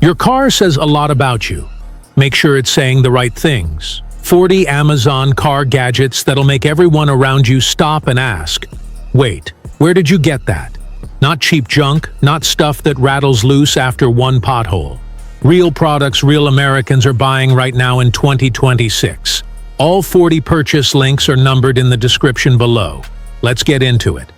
Your car says a lot about you. Make sure it's saying the right things. 40 Amazon car gadgets that'll make everyone around you stop and ask, "Wait, where did you get that?" Not cheap junk, not stuff that rattles loose after one pothole. Real products real Americans are buying right now in 2026. All 40 purchase links are numbered in the description below. Let's get into it.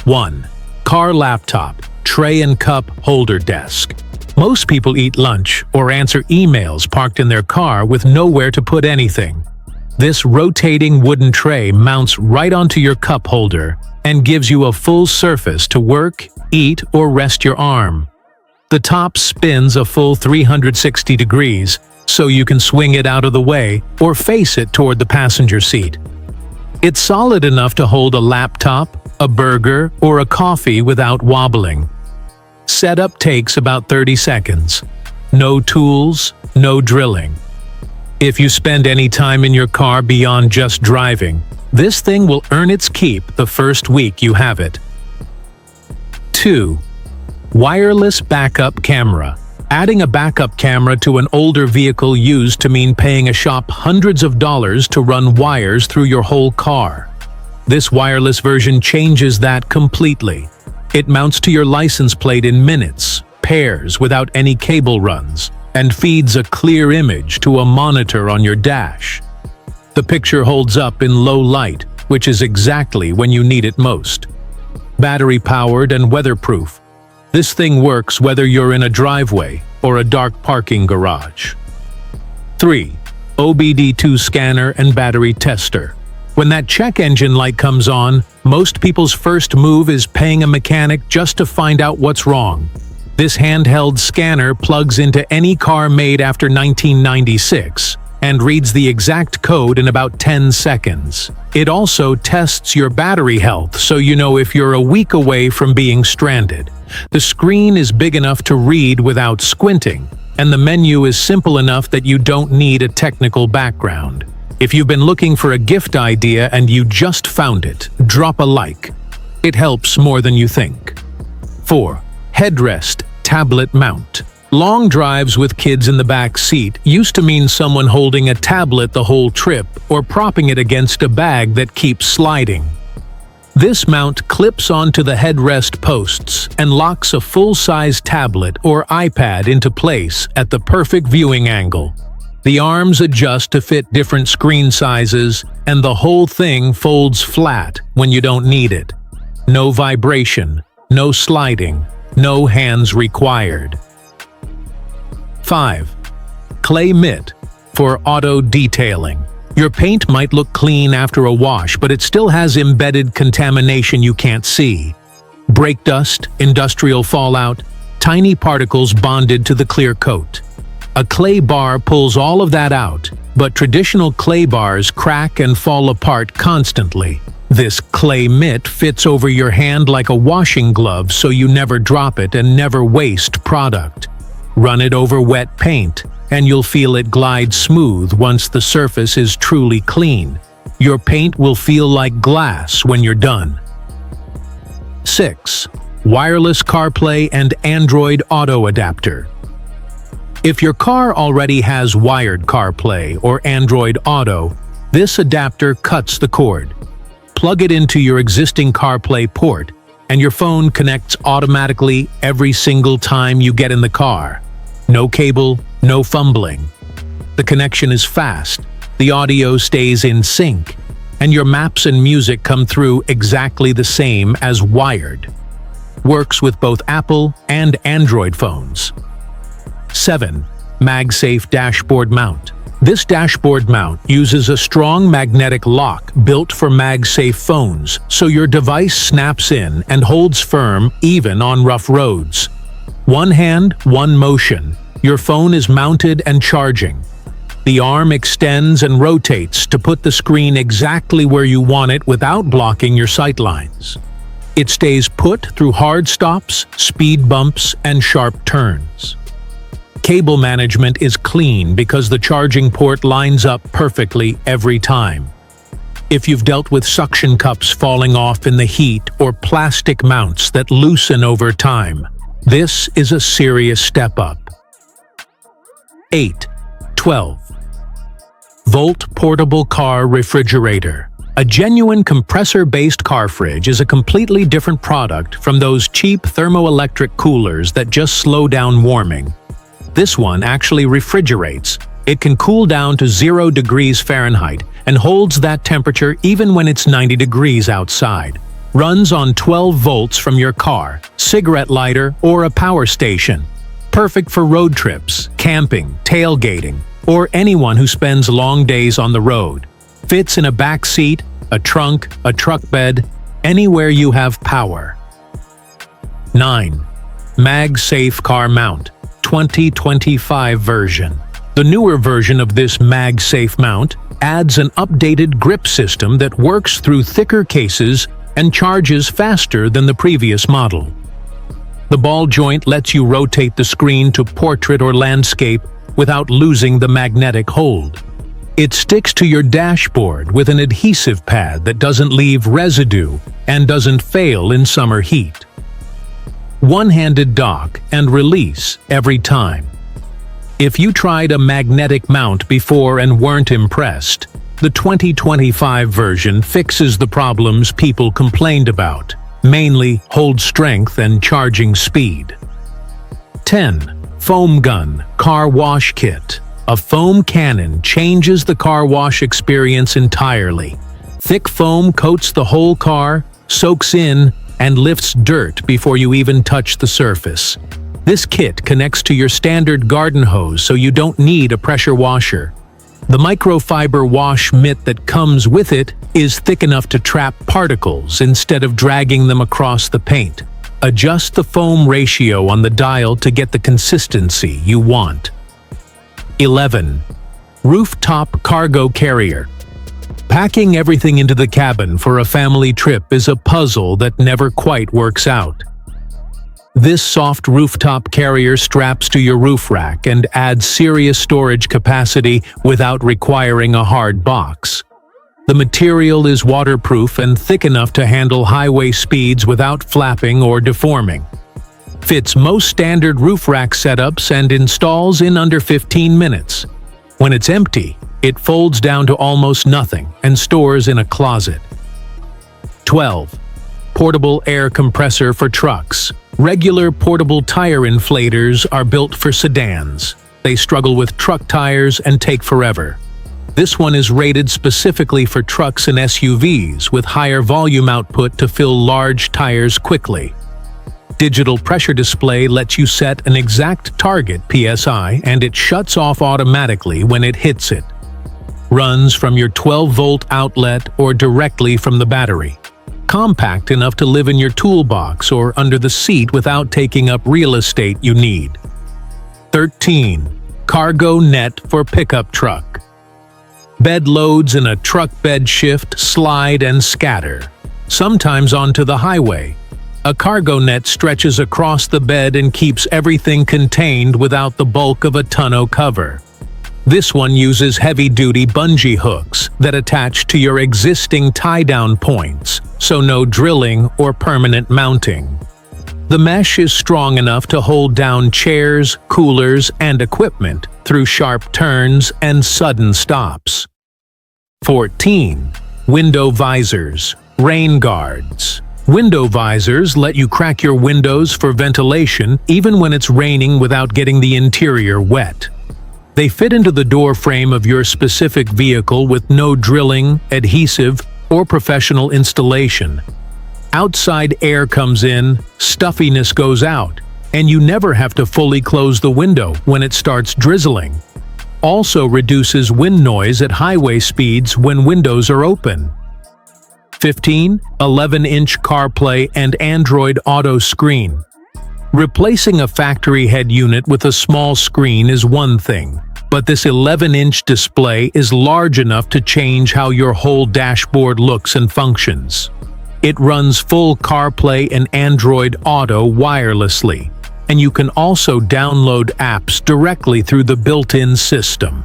1. Car laptop, tray and cup holder desk. Most people eat lunch or answer emails parked in their car with nowhere to put anything. This rotating wooden tray mounts right onto your cup holder and gives you a full surface to work, eat, or rest your arm. The top spins a full 360 degrees, so you can swing it out of the way or face it toward the passenger seat. It's solid enough to hold a laptop, a burger, or a coffee without wobbling. Setup takes about 30 seconds. No tools, no drilling. If you spend any time in your car beyond just driving, this thing will earn its keep the first week you have it. 2. Wireless backup camera. Adding a backup camera to an older vehicle used to mean paying a shop hundreds of dollars to run wires through your whole car. This wireless version changes that completely. It mounts to your license plate in minutes, pairs without any cable runs, and feeds a clear image to a monitor on your dash. The picture holds up in low light, which is exactly when you need it most. Battery-powered and weatherproof. This thing works whether you're in a driveway or a dark parking garage. 3. OBD2 scanner and battery tester. When that check engine light comes on, most people's first move is paying a mechanic just to find out what's wrong. This handheld scanner plugs into any car made after 1996 and reads the exact code in about 10 seconds. It also tests your battery health so you know if you're a week away from being stranded. The screen is big enough to read without squinting, and the menu is simple enough that you don't need a technical background. If you've been looking for a gift idea and you just found it, drop a like. It helps more than you think. 4. Headrest tablet mount. Long drives with kids in the back seat used to mean someone holding a tablet the whole trip or propping it against a bag that keeps sliding. This mount clips onto the headrest posts and locks a full-size tablet or iPad into place at the perfect viewing angle. The arms adjust to fit different screen sizes, and the whole thing folds flat when you don't need it. No vibration, no sliding, no hands required. 5. Clay Mitt for auto detailing. Your paint might look clean after a wash, but it still has embedded contamination you can't see. Brake dust, industrial fallout, tiny particles bonded to the clear coat. A clay bar pulls all of that out, but traditional clay bars crack and fall apart constantly. This clay mitt fits over your hand like a washing glove so you never drop it and never waste product. Run it over wet paint, and you'll feel it glide smooth once the surface is truly clean. Your paint will feel like glass when you're done. 6. Wireless CarPlay and Android Auto Adapter. If your car already has wired CarPlay or Android Auto, this adapter cuts the cord. Plug it into your existing CarPlay port, and your phone connects automatically every single time you get in the car. No cable, no fumbling. The connection is fast, the audio stays in sync, and your maps and music come through exactly the same as wired. Works with both Apple and Android phones. 7. MagSafe Dashboard Mount. This dashboard mount uses a strong magnetic lock built for MagSafe phones, so your device snaps in and holds firm even on rough roads. One hand, one motion. Your phone is mounted and charging. The arm extends and rotates to put the screen exactly where you want it without blocking your sightlines. It stays put through hard stops, speed bumps, and sharp turns. Cable management is clean because the charging port lines up perfectly every time. If you've dealt with suction cups falling off in the heat or plastic mounts that loosen over time, this is a serious step up. 8. 12. Volt Portable Car Refrigerator. A genuine compressor-based car fridge is a completely different product from those cheap thermoelectric coolers that just slow down warming. This one actually refrigerates. It can cool down to 0 degrees Fahrenheit and holds that temperature even when it's 90 degrees outside. Runs on 12 volts from your car, cigarette lighter, or a power station. Perfect for road trips, camping, tailgating, or anyone who spends long days on the road. Fits in a back seat, a trunk, a truck bed, anywhere you have power. 9. MagSafe Car Mount, 2025 version. The newer version of this MagSafe mount adds an updated grip system that works through thicker cases and charges faster than the previous model. The ball joint lets you rotate the screen to portrait or landscape without losing the magnetic hold. It sticks to your dashboard with an adhesive pad that doesn't leave residue and doesn't fail in summer heat. One-handed dock and release every time. If you tried a magnetic mount before and weren't impressed, the 2025 version fixes the problems people complained about, mainly hold strength and charging speed. 10. Foam Gun Car Wash Kit. A foam cannon changes the car wash experience entirely. Thick foam coats the whole car, soaks in, and lifts dirt before you even touch the surface. This kit connects to your standard garden hose, so you don't need a pressure washer. The microfiber wash mitt that comes with it is thick enough to trap particles instead of dragging them across the paint. Adjust the foam ratio on the dial to get the consistency you want. 11. Rooftop Cargo Carrier. Packing everything into the cabin for a family trip is a puzzle that never quite works out. This soft rooftop carrier straps to your roof rack and adds serious storage capacity without requiring a hard box. The material is waterproof and thick enough to handle highway speeds without flapping or deforming. Fits most standard roof rack setups and installs in under 15 minutes. When it's empty, it folds down to almost nothing and stores in a closet. 12. Portable Air Compressor for trucks. Regular portable tire inflators are built for sedans. They struggle with truck tires and take forever. This one is rated specifically for trucks and SUVs with higher volume output to fill large tires quickly. Digital pressure display lets you set an exact target PSI and it shuts off automatically when it hits it. Runs from your 12-volt outlet or directly from the battery. Compact enough to live in your toolbox or under the seat without taking up real estate you need. 13. Cargo Net for Pickup Truck. Bed loads in a truck bed shift, slide, and scatter, sometimes onto the highway. A cargo net stretches across the bed and keeps everything contained without the bulk of a tonneau cover. This one uses heavy-duty bungee hooks that attach to your existing tie-down points, so no drilling or permanent mounting. The mesh is strong enough to hold down chairs, coolers, and equipment through sharp turns and sudden stops. 14. Window Visors. Rain Guards. Window visors let you crack your windows for ventilation even when it's raining without getting the interior wet. They fit into the door frame of your specific vehicle with no drilling, adhesive, or professional installation. Outside air comes in, stuffiness goes out, and you never have to fully close the window when it starts drizzling. Also reduces wind noise at highway speeds when windows are open. 15. 11-inch CarPlay and Android Auto Screen. Replacing a factory head unit with a small screen is one thing, but this 11-inch display is large enough to change how your whole dashboard looks and functions. It runs full CarPlay and Android Auto wirelessly, and you can also download apps directly through the built-in system.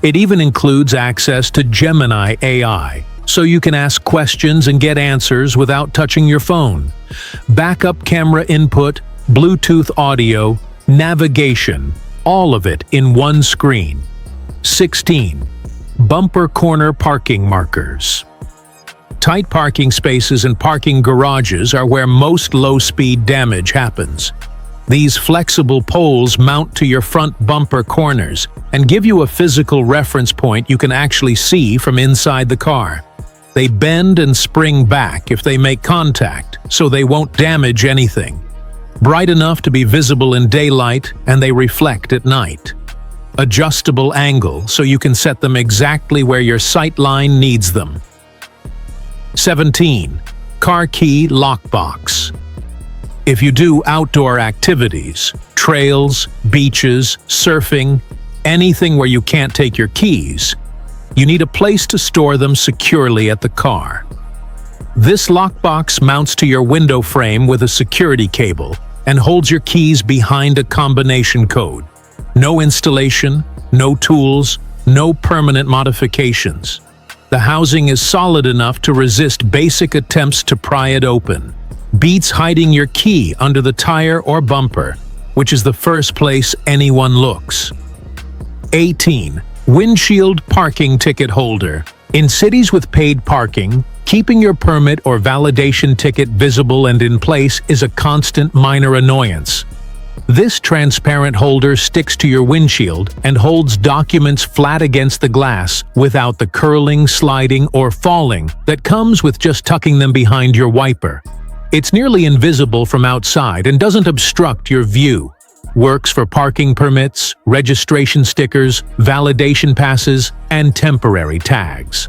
It even includes access to Gemini AI, so you can ask questions and get answers without touching your phone. Backup camera input, Bluetooth audio, navigation, all of it in one screen. 16. Bumper corner parking markers. Tight parking spaces and parking garages are where most low-speed damage happens. These flexible poles mount to your front bumper corners and give you a physical reference point you can actually see from inside the car. They bend and spring back if they make contact, so they won't damage anything. Bright enough to be visible in daylight, and they reflect at night. Adjustable angle, so you can set them exactly where your sight line needs them. 17. Car key lockbox. If you do outdoor activities, trails, beaches, surfing, anything where you can't take your keys, you need a place to store them securely at the car. This lockbox mounts to your window frame with a security cable and holds your keys behind a combination code. No installation, no tools, no permanent modifications. The housing is solid enough to resist basic attempts to pry it open. Beats hiding your key under the tire or bumper, which is the first place anyone looks. 18. Windshield parking ticket holder. In cities with paid parking, keeping your permit or validation ticket visible and in place is a constant minor annoyance. This transparent holder sticks to your windshield and holds documents flat against the glass without the curling, sliding, or falling that comes with just tucking them behind your wiper. It's nearly invisible from outside and doesn't obstruct your view. Works for parking permits, registration stickers, validation passes, and temporary tags.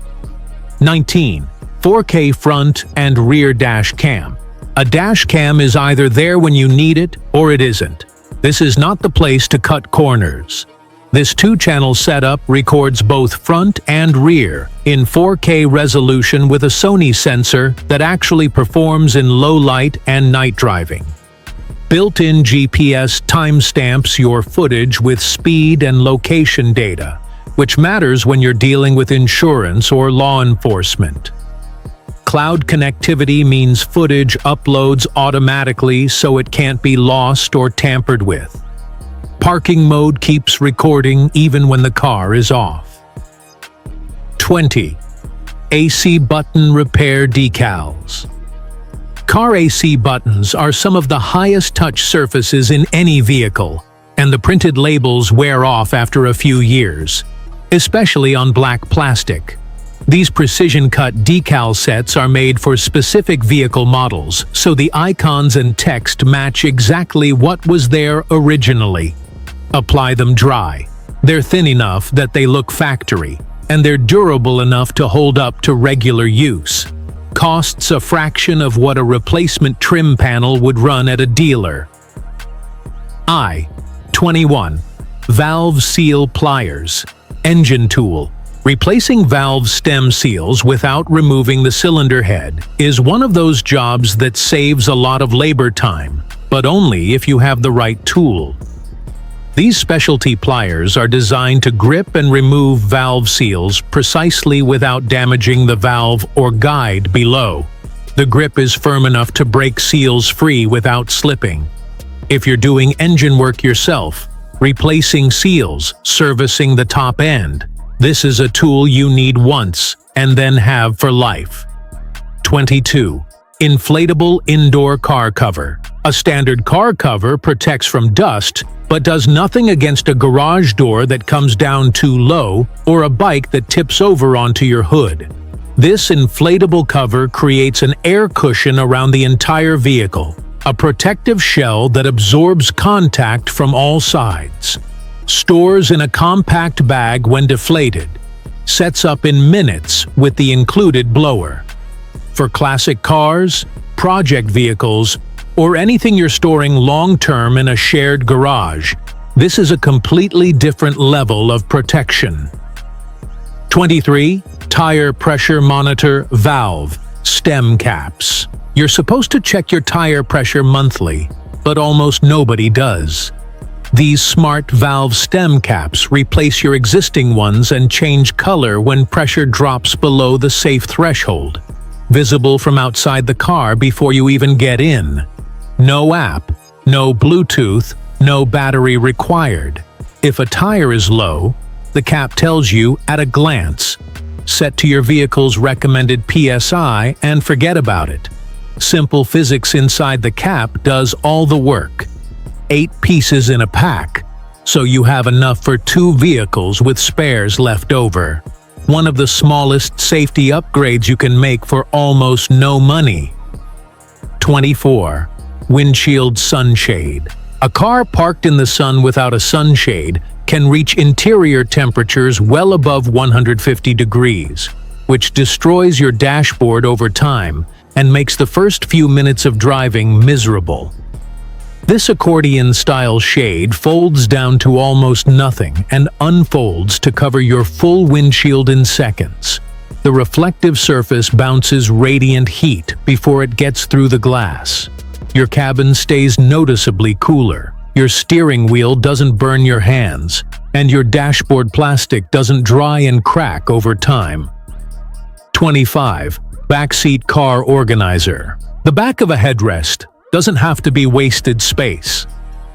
19. 4K front and rear dash cam. A dash cam is either there when you need it or it isn't. This is not the place to cut corners. This 2-channel setup records both front and rear in 4K resolution with a Sony sensor that actually performs in low light and night driving. Built-in GPS timestamps your footage with speed and location data, which matters when you're dealing with insurance or law enforcement. Cloud connectivity means footage uploads automatically so it can't be lost or tampered with. Parking mode keeps recording even when the car is off. 20. AC button repair decals. Car AC buttons are some of the highest touch surfaces in any vehicle, and the printed labels wear off after a few years, especially on black plastic. These precision-cut decal sets are made for specific vehicle models, so the icons and text match exactly what was there originally. Apply them dry. They're thin enough that they look factory, and they're durable enough to hold up to regular use. Costs a fraction of what a replacement trim panel would run at a dealer. 21. Valve seal pliers. Engine tool. Replacing valve stem seals without removing the cylinder head is one of those jobs that saves a lot of labor time, but only if you have the right tool. These specialty pliers are designed to grip and remove valve seals precisely without damaging the valve or guide below. The grip is firm enough to break seals free without slipping. If you're doing engine work yourself, replacing seals, servicing the top end, this is a tool you need once and then have for life. 22. Inflatable indoor car cover. A standard car cover protects from dust, but does nothing against a garage door that comes down too low or a bike that tips over onto your hood. This inflatable cover creates an air cushion around the entire vehicle, a protective shell that absorbs contact from all sides. Stores in a compact bag when deflated. Sets up in minutes with the included blower. For classic cars, project vehicles, or anything you're storing long-term in a shared garage, this is a completely different level of protection. 23. Tire pressure monitor valve stem caps. You're supposed to check your tire pressure monthly, but almost nobody does. These smart valve stem caps replace your existing ones and change color when pressure drops below the safe threshold. Visible from outside the car before you even get in. No app, no Bluetooth, no battery required. If a tire is low, the cap tells you at a glance. Set to your vehicle's recommended PSI and forget about it. Simple physics inside the cap does all the work. 8 pieces in a pack, so you have enough for 2 vehicles with spares left over. One of the smallest safety upgrades you can make for almost no money. 24. Windshield Sunshade. A car parked in the sun without a sunshade can reach interior temperatures well above 150 degrees, which destroys your dashboard over time and makes the first few minutes of driving miserable. This accordion-style shade folds down to almost nothing and unfolds to cover your full windshield in seconds. The reflective surface bounces radiant heat before it gets through the glass. Your cabin stays noticeably cooler, your steering wheel doesn't burn your hands, and your dashboard plastic doesn't dry and crack over time. 25. Backseat Car Organizer. The back of a headrest doesn't have to be wasted space.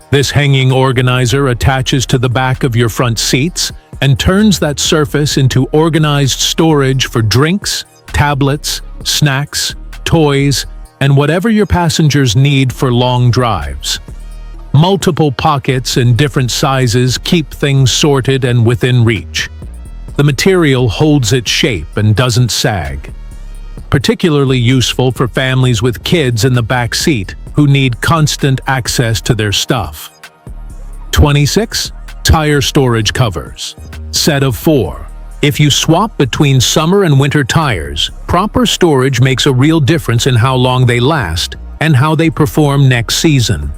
This hanging organizer attaches to the back of your front seats and turns that surface into organized storage for drinks, tablets, snacks, toys, and whatever your passengers need for long drives. Multiple pockets in different sizes keep things sorted and within reach. The material holds its shape and doesn't sag. Particularly useful for families with kids in the back seat who need constant access to their stuff. 26. Tire storage covers. Set of 4. If you swap between summer and winter tires, proper storage makes a real difference in how long they last and how they perform next season.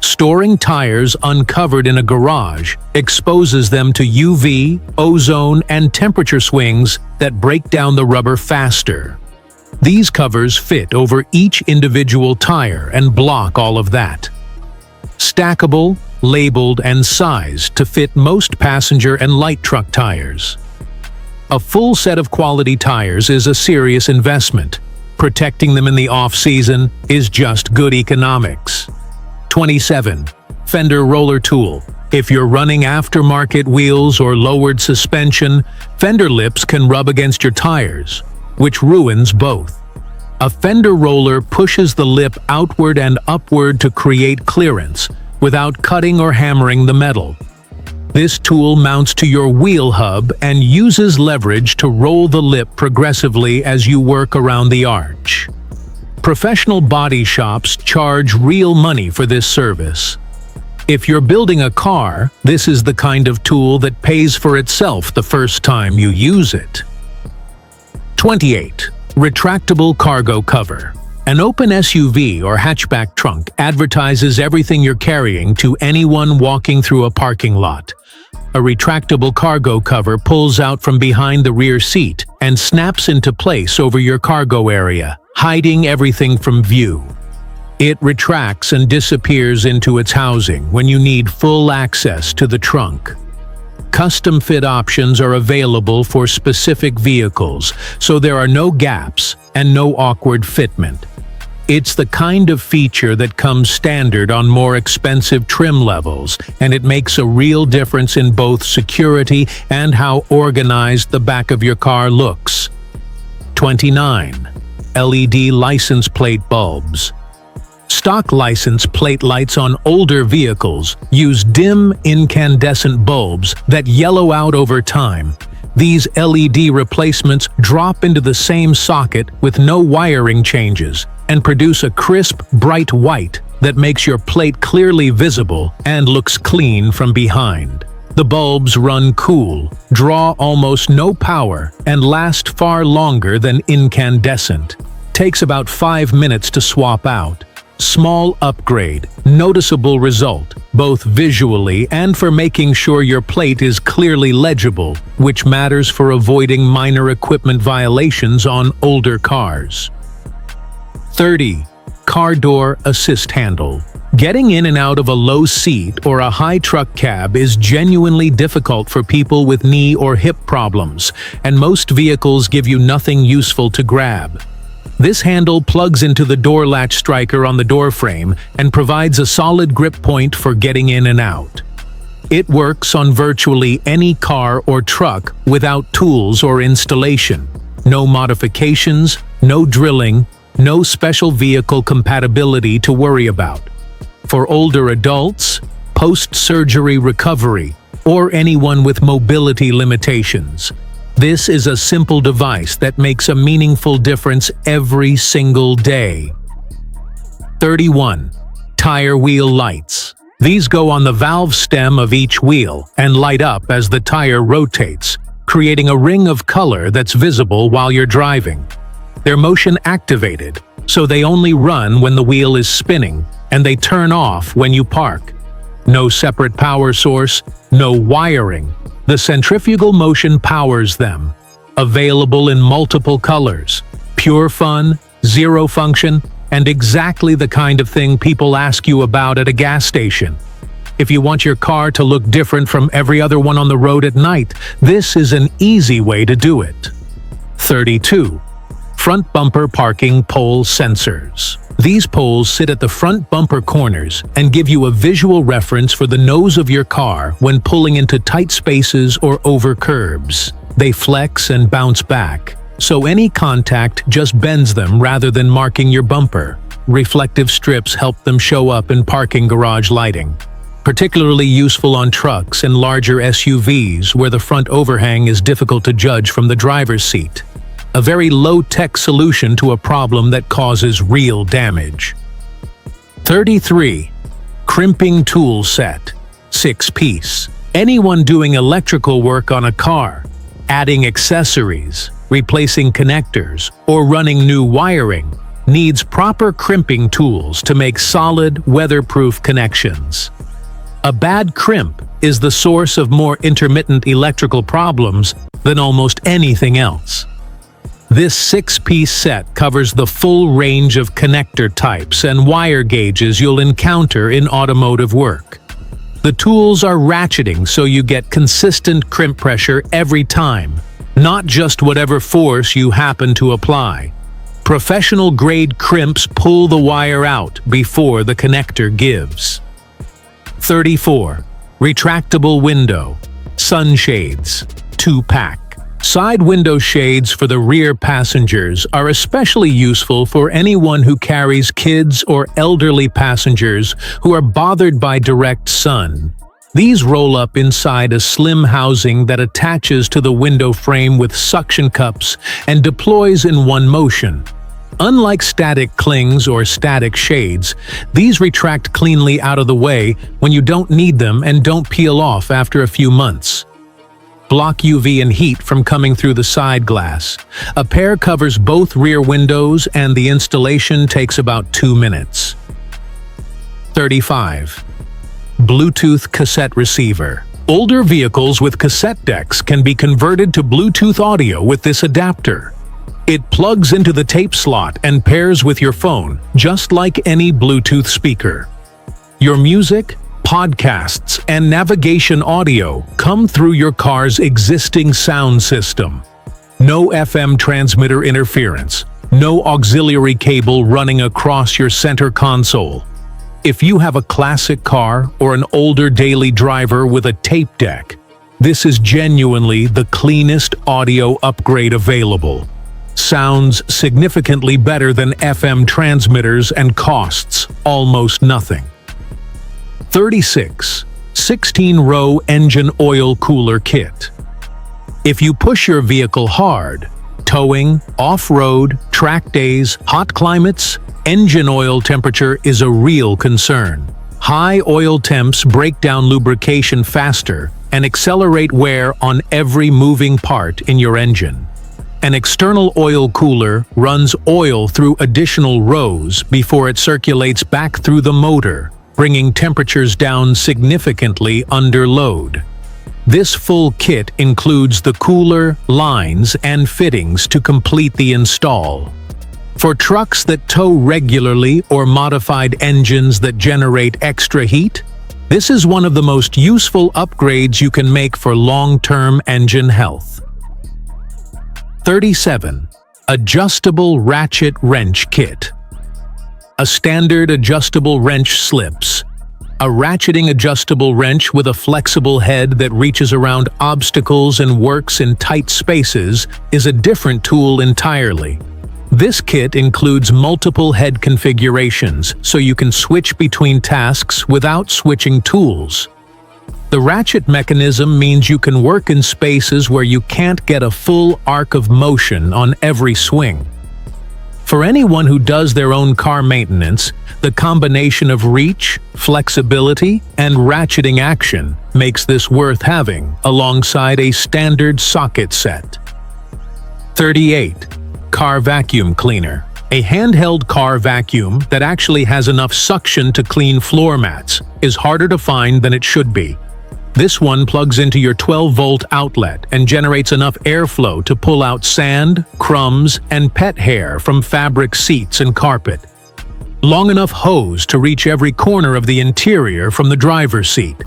Storing tires uncovered in a garage exposes them to UV, ozone, and temperature swings that break down the rubber faster. These covers fit over each individual tire and block all of that. Stackable, labeled, and sized to fit most passenger and light truck tires. A full set of quality tires is a serious investment. Protecting them in the off-season is just good economics. 27. Fender Roller Tool. If you're running aftermarket wheels or lowered suspension, fender lips can rub against your tires, which ruins both. A fender roller pushes the lip outward and upward to create clearance, without cutting or hammering the metal. This tool mounts to your wheel hub and uses leverage to roll the lip progressively as you work around the arch. Professional body shops charge real money for this service. If you're building a car, this is the kind of tool that pays for itself the first time you use it. 28. Retractable Cargo Cover. An open SUV or hatchback trunk advertises everything you're carrying to anyone walking through a parking lot. A retractable cargo cover pulls out from behind the rear seat and snaps into place over your cargo area, hiding everything from view. It retracts and disappears into its housing when you need full access to the trunk. Custom fit options are available for specific vehicles, so there are no gaps and no awkward fitment. It's the kind of feature that comes standard on more expensive trim levels, and it makes a real difference in both security and how organized the back of your car looks. 29. LED license plate bulbs. Stock license plate lights on older vehicles use dim, incandescent bulbs that yellow out over time. These LED replacements drop into the same socket with no wiring changes and produce a crisp, bright white that makes your plate clearly visible and looks clean from behind. The bulbs run cool, draw almost no power, and last far longer than incandescent. Takes about 5 minutes to swap out. Small upgrade, noticeable result, both visually and for making sure your plate is clearly legible, which matters for avoiding minor equipment violations on older cars. 30. Car Door Assist Handle. Getting in and out of a low seat or a high truck cab is genuinely difficult for people with knee or hip problems, and most vehicles give you nothing useful to grab. This handle plugs into the door latch striker on the door frame and provides a solid grip point for getting in and out. It works on virtually any car or truck without tools or installation. No modifications, no drilling, no special vehicle compatibility to worry about. For older adults, post-surgery recovery, or anyone with mobility limitations, this is a simple device that makes a meaningful difference every single day. 31. Tire wheel lights. These go on the valve stem of each wheel and light up as the tire rotates, creating a ring of color that's visible while you're driving. They're motion activated, so they only run when the wheel is spinning, and they turn off when you park. No separate power source, no wiring. The centrifugal motion powers them. Available in multiple colors. Pure fun, zero function, and exactly the kind of thing people ask you about at a gas station. If you want your car to look different from every other one on the road at night, this is an easy way to do it. 32. Front bumper parking pole sensors. These poles sit at the front bumper corners and give you a visual reference for the nose of your car when pulling into tight spaces or over curbs. They flex and bounce back, so any contact just bends them rather than marking your bumper. Reflective strips help them show up in parking garage lighting. Particularly useful on trucks and larger SUVs where the front overhang is difficult to judge from the driver's seat. A very low-tech solution to a problem that causes real damage. 33. Crimping Tool Set. 6-piece. Anyone doing electrical work on a car, adding accessories, replacing connectors, or running new wiring needs proper crimping tools to make solid, weatherproof connections. A bad crimp is the source of more intermittent electrical problems than almost anything else. This 6-piece set covers the full range of connector types and wire gauges you'll encounter in automotive work. The tools are ratcheting so you get consistent crimp pressure every time, not just whatever force you happen to apply. Professional-grade crimps pull the wire out before the connector gives. 34. Retractable window. Sunshades. 2-pack. Side window shades for the rear passengers are especially useful for anyone who carries kids or elderly passengers who are bothered by direct sun. These roll up inside a slim housing that attaches to the window frame with suction cups and deploys in one motion. Unlike static clings or static shades, these retract cleanly out of the way when you don't need them and don't peel off after a few months. Block UV and heat from coming through the side glass. A pair covers both rear windows and the installation takes about 2 minutes. 35. Bluetooth cassette receiver. Older vehicles with cassette decks can be converted to Bluetooth audio with this adapter. It plugs into the tape slot and pairs with your phone, just like any Bluetooth speaker. Your music, podcasts, and navigation audio come through your car's existing sound system. No FM transmitter interference, no auxiliary cable running across your center console. If you have a classic car or an older daily driver with a tape deck, this is genuinely the cleanest audio upgrade available. Sounds significantly better than FM transmitters and costs almost nothing. 36. 16-row engine oil cooler kit. If you push your vehicle hard, towing, off-road, track days, hot climates, engine oil temperature is a real concern. High oil temps break down lubrication faster and accelerate wear on every moving part in your engine. An external oil cooler runs oil through additional rows before it circulates back through the motor, bringing temperatures down significantly under load. This full kit includes the cooler, lines, and fittings to complete the install. For trucks that tow regularly or modified engines that generate extra heat, this is one of the most useful upgrades you can make for long-term engine health. 37. Adjustable ratchet wrench kit. A standard adjustable wrench slips. A ratcheting adjustable wrench with a flexible head that reaches around obstacles and works in tight spaces is a different tool entirely. This kit includes multiple head configurations, so you can switch between tasks without switching tools. The ratchet mechanism means you can work in spaces where you can't get a full arc of motion on every swing. For anyone who does their own car maintenance, the combination of reach, flexibility, and ratcheting action makes this worth having, alongside a standard socket set. 38. Car Vacuum Cleaner. A handheld car vacuum that actually has enough suction to clean floor mats is harder to find than it should be. This one plugs into your 12-volt outlet and generates enough airflow to pull out sand, crumbs, and pet hair from fabric seats and carpet. Long enough hose to reach every corner of the interior from the driver's seat.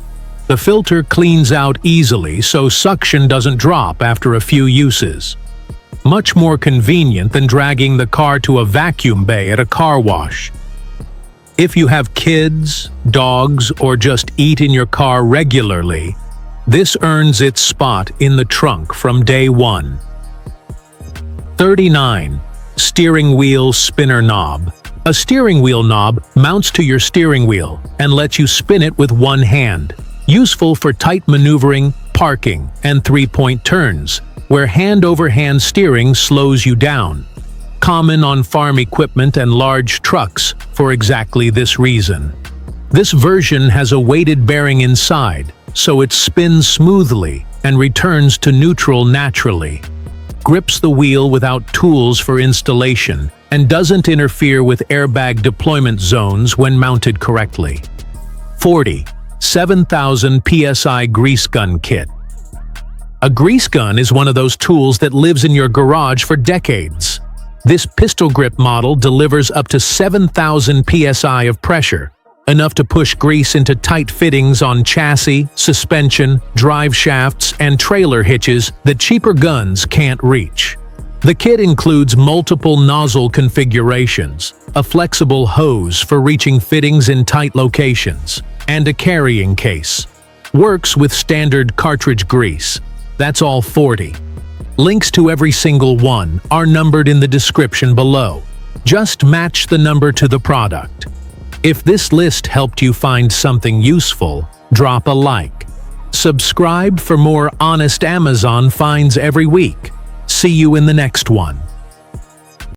The filter cleans out easily so suction doesn't drop after a few uses. Much more convenient than dragging the car to a vacuum bay at a car wash. If you have kids, dogs, or just eat in your car regularly, this earns its spot in the trunk from day one. 39. Steering Wheel Spinner Knob. A steering wheel knob mounts to your steering wheel and lets you spin it with one hand. Useful for tight maneuvering, parking, and three-point turns, where hand-over-hand steering slows you down. Common on farm equipment and large trucks for exactly this reason. This version has a weighted bearing inside, so it spins smoothly and returns to neutral naturally. Grips the wheel without tools for installation and doesn't interfere with airbag deployment zones when mounted correctly. 40. 7,000 PSI Grease Gun Kit. A grease gun is one of those tools that lives in your garage for decades. This pistol grip model delivers up to 7,000 psi of pressure, enough to push grease into tight fittings on chassis, suspension, drive shafts, and trailer hitches that cheaper guns can't reach. The kit includes multiple nozzle configurations, a flexible hose for reaching fittings in tight locations, and a carrying case. Works with standard cartridge grease. That's all 40. Links to every single one are numbered in the description below. Just match the number to the product. If this list helped you find something useful, drop a like. Subscribe for more honest Amazon finds every week. See you in the next one.